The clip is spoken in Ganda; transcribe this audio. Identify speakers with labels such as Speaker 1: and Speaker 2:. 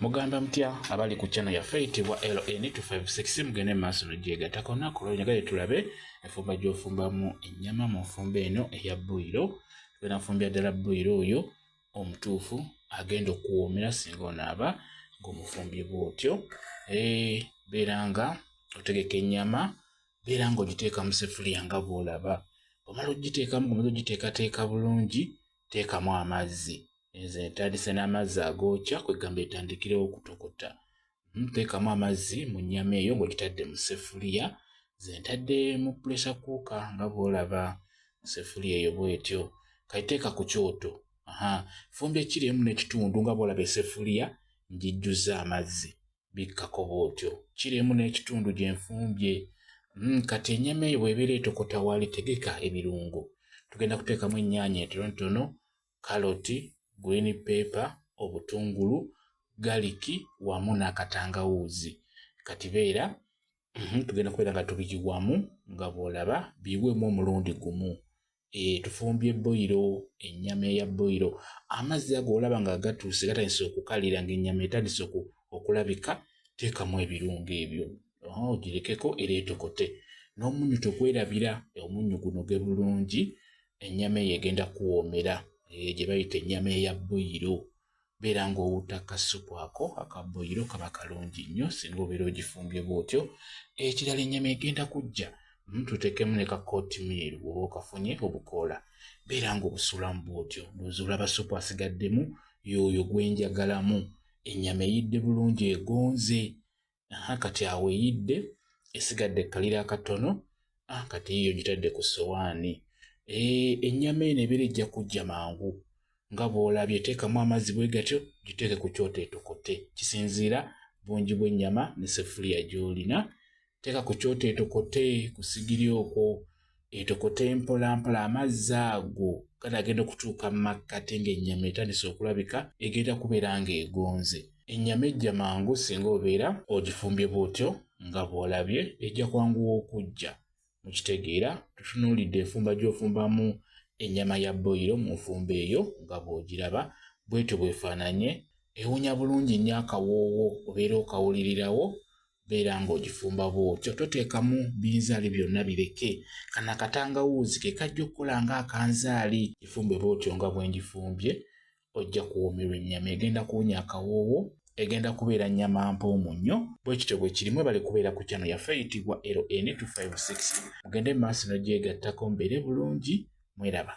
Speaker 1: Mugamba mutya abali ku channel ya eyitibwa LN256 mugende maaso n'ogyegattako olunaku lwo njagala tulabe enfumba gy'ofumbamu ennyama mu nfumba eno eya boilo. Tugenda kufumbira ddala boilo oyo omutuufu agenda okuwoomera singa onaaba ng'omufumbye bw'otyo. Beera nga otegeka ennyama, beera nga ogiteeka mu seffuliya nga bw'olaba. Omala ogiteekamu ng'omaze ogiteekateeka bulungi, teekamu amazzi. Nze ntandise n'amazzi agookya kwegamba etandikirewo okutokota. Teekamu amazzi mu nnyama eyo ng'ogitadde mu seffuliya. Nze ntadde mu pressure cooker nga bw'olaba seffuliya eyo bw'etyo. Kayiteeka ku kyoto. Fumbye kiri emu n'ekitundu nga bw'olaba esseffuliya ngijjuzza amazzi. Bikkako bw'otyo. Kiri emu n'ekitundu gye nfumbye. Kati ennyama eyo bw'ebeera etokota wali tegeka ebirungo. Tugenda kuteekamu ennyaanya entonotono, karoti, green pepper, obutungulu, galiki wamu n'akatangawuuzi. Kati beera tugenda kubeera nga tubiyiwamu nga bw'olaba biyiwemu omulundi gumu. Tufumbye boilo, ennyama eya boilo. Amazzi ago olaba nga gatuuse gatandise okukalira ng'ennyama etandise okulabika, teekamu ebirungo ebyo. Ogirekeko era etokote. N'omunnyu togwerabira, omunnyu gunoge bulungi, ennyama eyo egenda kuwoomera. Gye bayita ennyama eya boilo. Beera ng'owuuta akasupu ako aka boilo kaba kalungi nnyo singa obeera ogifumbye bw'otyo. Ekirala ennyama egenda kujja, tuteekemu ne ka kotimiri oba okafunye obukoola. Beera ng'obusulamu bw'otyo. Ndowooza olaba supu asigaddemu y'oyo gwenjagalamu. Ennyama eyidde bulungi egonze. Kati awo eyidde, esigadde kalira akatono, kati yiyo gitadde ku ssowaani. Ennyama eno ebeera ejja kujja mangu. Nga bw'olabye teekamu amazzi bwe gatyo, giteeke ku kyoto etokote. Kisinziira bungi bw'ennyama ne seffuliya gy'olina. Teeka ku kyoto etokote, ku sigiri okwo, etokote mpola mpola. Amazzi ago agenda okutuuka mu makkati ng'ennyama etandise okulabika, egenda kubeera ng'egonze. Ennyama ejja mangu singa obeera ogifumbye bw'otyo nga bw'olabye, ejja kwanguwa okujja. Mukitegeera, tutunuulidde enfumba gy'ofumbamu ennyama ya boilo mu nfumba eyo nga bw'ogiraba bw'etyo bw'efaananye. Ewunya bulungi nnyo akawoowo, obeera okawulirirawo, beera ng'ogifumba bw'otyo. Toteekamu binzaali byonna bireke. Kano akatangawuuzi ke kajja okukola ng'akanzaali. Gifumbe bw'otyo nga bwe ngifumbye, ojja kuwoomerwa ennyama. Egenda kuwunya akawoowo, egenda kubeera nnyama mpoomu nnyo. Bwe kityo bwe kirimu bali kubeera ku channel yaffe eyitibwa LN256. Mugende mu maaso n'ogyegattako mbeere bulungi. Mweraba.